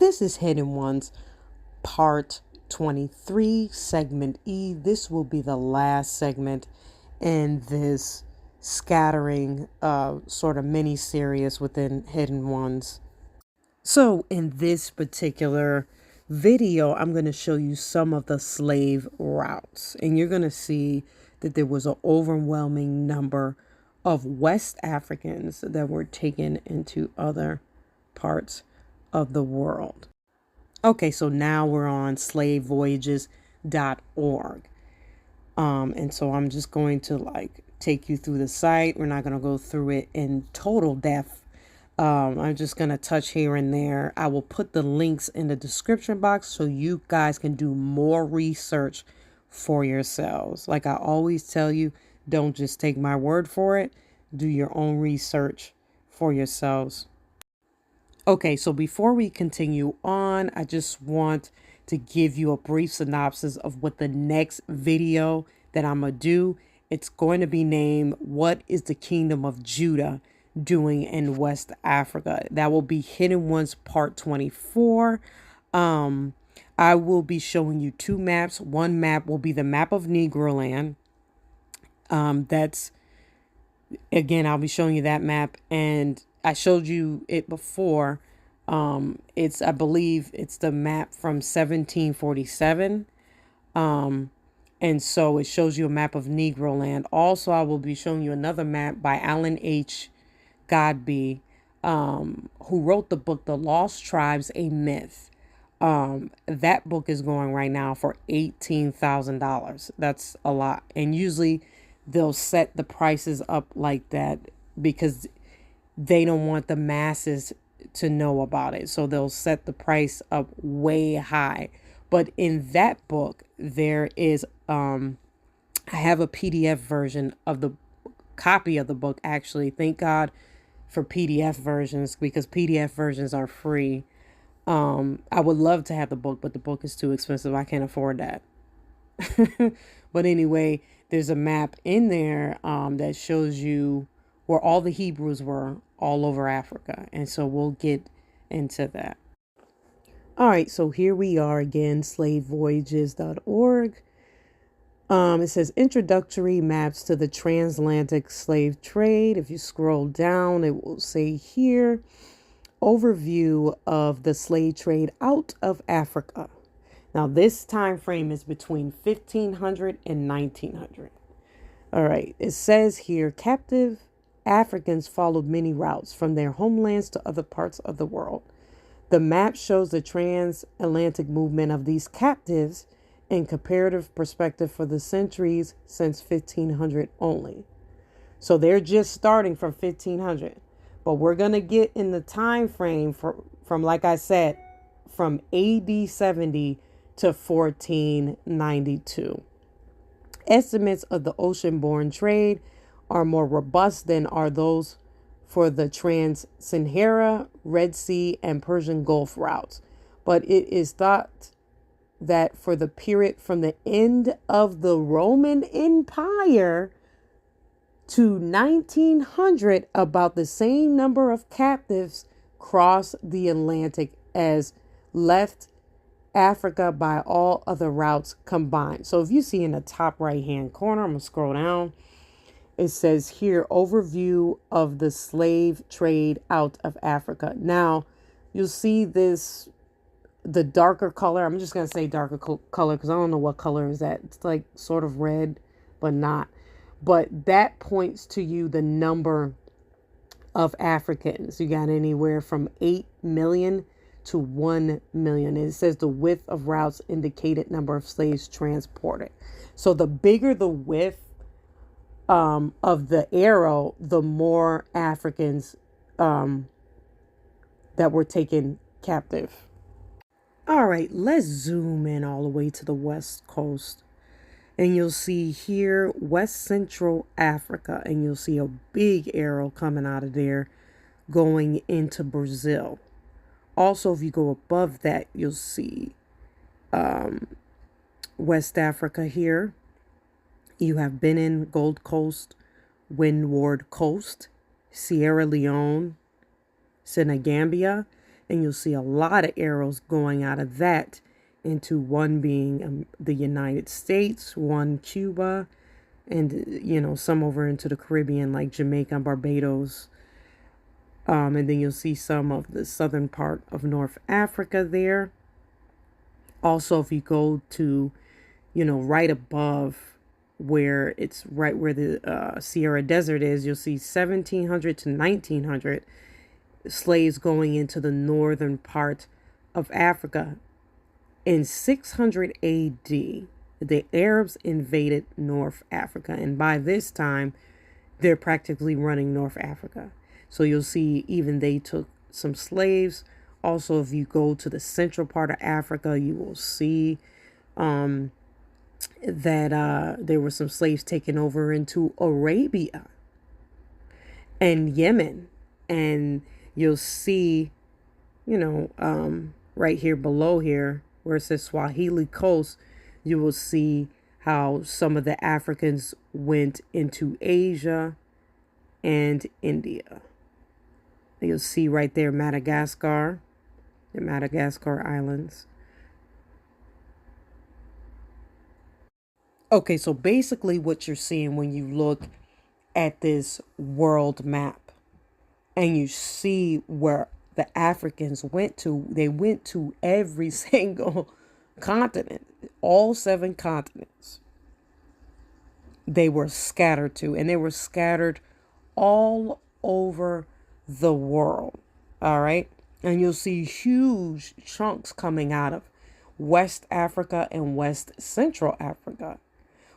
This is Hidden Ones, part 23, segment E. This will be the last segment in this scattering sort of mini series within Hidden Ones. So, in this particular video, I'm going to show you some of the slave routes, and you're going to see that there was an overwhelming number of West Africans that were taken into other parts of the world. Okay, so now we're on slavevoyages.org. And so I'm just going to take you through the site. We're not going to go through it in total depth. I'm just going to touch here and there. I will put the links in the description box so you guys can do more research for yourselves. Like I always tell you, don't just take my word for it. Do your own research for yourselves. Okay, so before we continue on, I just want to give you a brief synopsis of what the next video that I'm going to do. It's going to be named, What is the Kingdom of Judah Doing in West Africa? That will be Hidden Ones Part 24. I will be showing you two maps. One map will be the map of Negroland. Again, I'll be showing you that map, and I showed you it before. I believe it's the map from 1747. And so it shows you a map of Negroland. Also, I will be showing you another map by Alan H. Godbey, who wrote the book, The Lost Tribes, A Myth. That book is going right now for $18,000. That's a lot. And usually they'll set the prices up like that because they don't want the masses to know about it. So they'll set the price up way high. But in that book, there is, I have a PDF version of the copy of the book, actually. Thank God for PDF versions, because PDF versions are free. I would love to have the book, but the book is too expensive. I can't afford that. But anyway, there's a map in there that shows you where all the Hebrews were all over Africa. And so we'll get into that. All right, so here we are again, slavevoyages.org. It says introductory maps to the transatlantic slave trade. If you scroll down, it will say here, overview of the slave trade out of Africa. Now, this time frame is between 1500 and 1900. All right, it says here, captive Africans followed many routes from their homelands to other parts of the world. The map shows the transatlantic movement of these captives in comparative perspective for the centuries since 1500 only. So they're just starting from 1500, but we're going to get in the time frame from, like I said, from AD 70 to 1492. Estimates of the ocean-borne trade are more robust than are those for the Trans-Sahara, Red Sea, and Persian Gulf routes. But it is thought that for the period from the end of the Roman Empire to 1900, about the same number of captives crossed the Atlantic as left Africa by all other routes combined. So if you see in the top right hand corner, I'm going to scroll down. It says here, overview of the slave trade out of Africa. Now, you'll see this, the darker color. I'm just going to say darker color because I don't know what color is that. It's like sort of red, but not. But that points to you the number of Africans. You got anywhere from 8 million to 1 million. It says the width of routes indicated number of slaves transported. So the bigger the width of the arrow, the more Africans that were taken captive. All right, let's zoom in all the way to the West Coast. And you'll see here West Central Africa, and you'll see a big arrow coming out of there going into Brazil. Also, if you go above that, you'll see West Africa here. You have Benin, Gold Coast, Windward Coast, Sierra Leone, Senegambia, And you'll see a lot of arrows going out of that into one being the United States, one Cuba, and, some over into the Caribbean like Jamaica and Barbados. And then you'll see some of the southern part of North Africa there. Also, if you go to, right above where it's right where the Sierra Desert is, you'll see 1700 to 1900 slaves going into the northern part of Africa. In 600 AD, the Arabs invaded North Africa. And by this time, they're practically running North Africa. So you'll see even they took some slaves. Also, if you go to the central part of Africa, you will see that there were some slaves taken over into Arabia and Yemen. And you'll see, right here below here, where it says Swahili Coast, you will see how some of the Africans went into Asia and India. You'll see right there Madagascar, the Madagascar Islands. Okay, so basically what you're seeing when you look at this world map and you see where the Africans went to, they went to every single continent, all 7 continents. They were scattered to, and they were scattered all over the world. All right. And you'll see huge chunks coming out of West Africa and West Central Africa.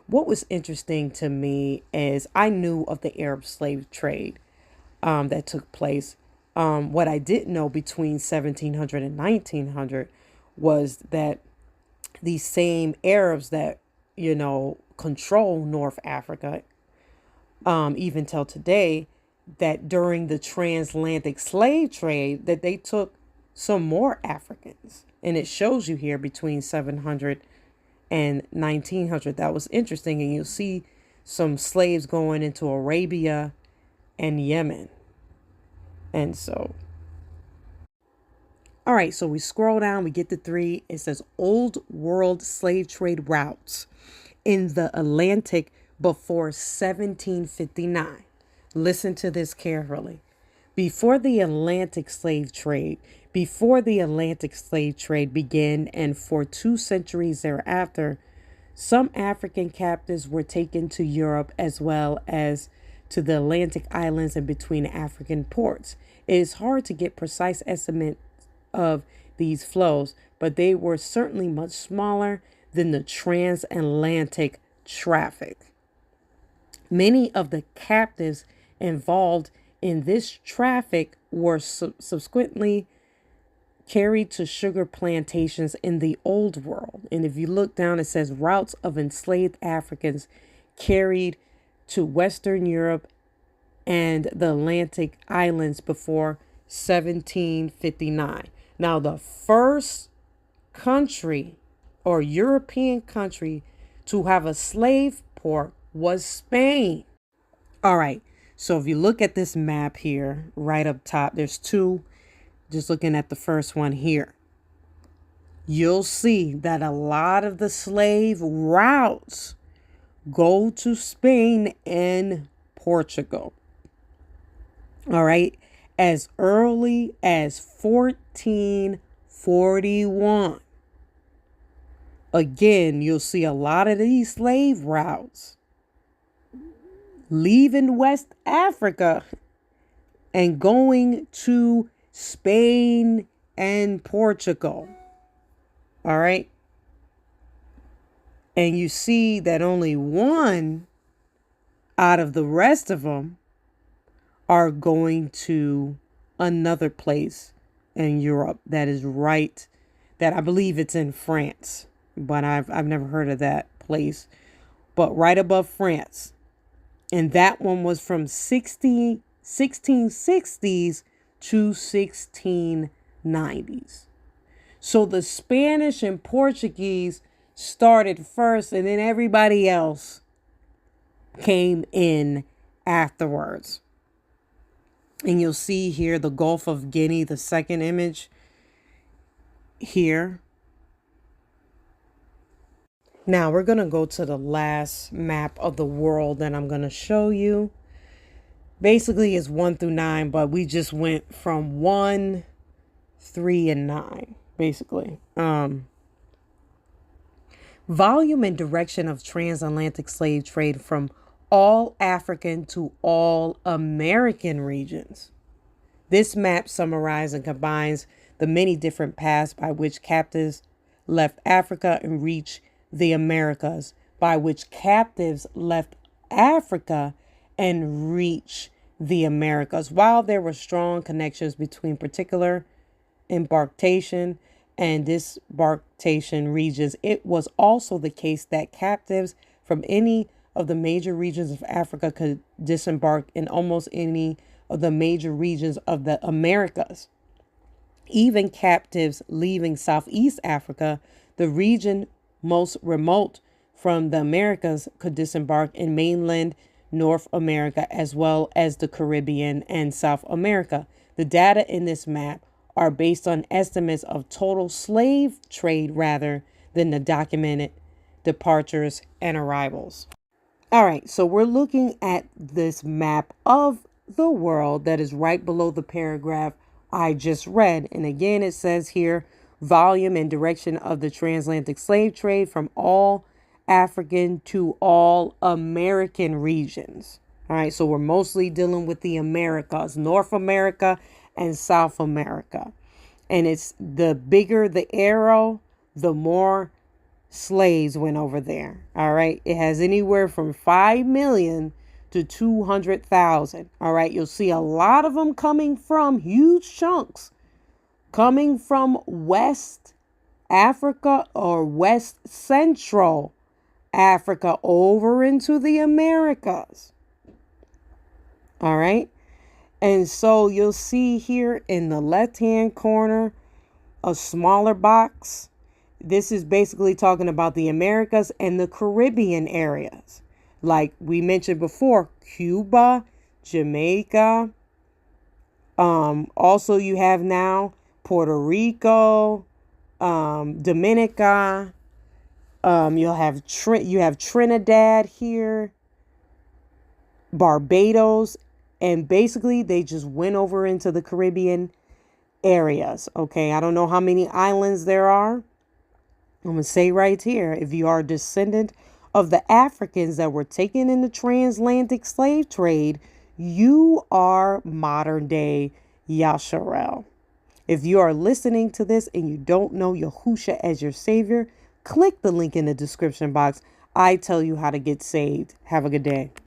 What was interesting to me is I knew of the Arab slave trade that took place. What I didn't know between 1700 and 1900 was that these same Arabs that, control North Africa, even till today, that during the transatlantic slave trade, that they took some more Africans. And it shows you here between 700 and 1900. That was interesting. And you'll see some slaves going into Arabia and Yemen. And so, all right, so we scroll down, we get to 3. It says Old World Slave Trade Routes in the Atlantic before 1759. Listen to this carefully. Before the Atlantic slave trade began, and for 2 centuries thereafter, some African captives were taken to Europe as well as to the Atlantic islands and between African ports. It is hard to get precise estimate of these flows, but they were certainly much smaller than the transatlantic traffic. Many of the captives involved in this traffic were subsequently carried to sugar plantations in the Old World. And if you look down, it says routes of enslaved Africans carried to Western Europe and the Atlantic islands before 1759. Now, the first country or European country to have a slave port was Spain. All right. So if you look at this map here, right up top, there's 2. Just looking at the first one here, you'll see that a lot of the slave routes go to Spain and Portugal. All right. As early as 1441. Again, you'll see a lot of these slave routes leaving West Africa and going to Spain and Portugal. All right. And you see that only 1 out of the rest of them are going to another place in Europe that is right, that I believe it's in France, but I've never heard of that place, but right above France. And that one was from 1660s to 1690s. So the Spanish and Portuguese started first, and then everybody else came in afterwards. And you'll see here the Gulf of Guinea, the second image. here. Now we're going to go to the last map of the world that I'm going to show you. Basically it's 1 through 9, but we just went from 1, 3, and 9, basically. Volume and direction of transatlantic slave trade from all African to all American regions. This map summarizes and combines the many different paths by which captives left Africa and reached the Americas, by which captives left Africa and reached the Americas. While there were strong connections between particular embarkation and disembarkation regions, it was also the case that captives from any of the major regions of Africa could disembark in almost any of the major regions of the Americas. Even captives leaving Southeast Africa, the region most remote from the Americas, could disembark in mainland North America as well as the Caribbean and South America. The data in this map are based on estimates of total slave trade rather than the documented departures and arrivals. All right, so we're looking at this map of the world that is right below the paragraph I just read. And again, it says here, volume and direction of the transatlantic slave trade from all African to all American regions. All right, so we're mostly dealing with the Americas, North America and South America. And it's the bigger the arrow, the more slaves went over there. All right, it has anywhere from 5 million to 200,000. All right, you'll see a lot of them coming from huge chunks coming from West Africa or West Central Africa over into the Americas. All right. And so you'll see here in the left-hand corner, a smaller box. This is basically talking about the Americas and the Caribbean areas. Like we mentioned before, Cuba, Jamaica. Also you have now Puerto Rico, Dominica. You have Trinidad here, Barbados, and basically they just went over into the Caribbean areas. Okay, I don't know how many islands there are. I'm going to say right here, if you are a descendant of the Africans that were taken in the transatlantic slave trade, you are modern day Yasharel. If you are listening to this and you don't know Yahusha as your savior, click the link in the description box. I tell you how to get saved. Have a good day.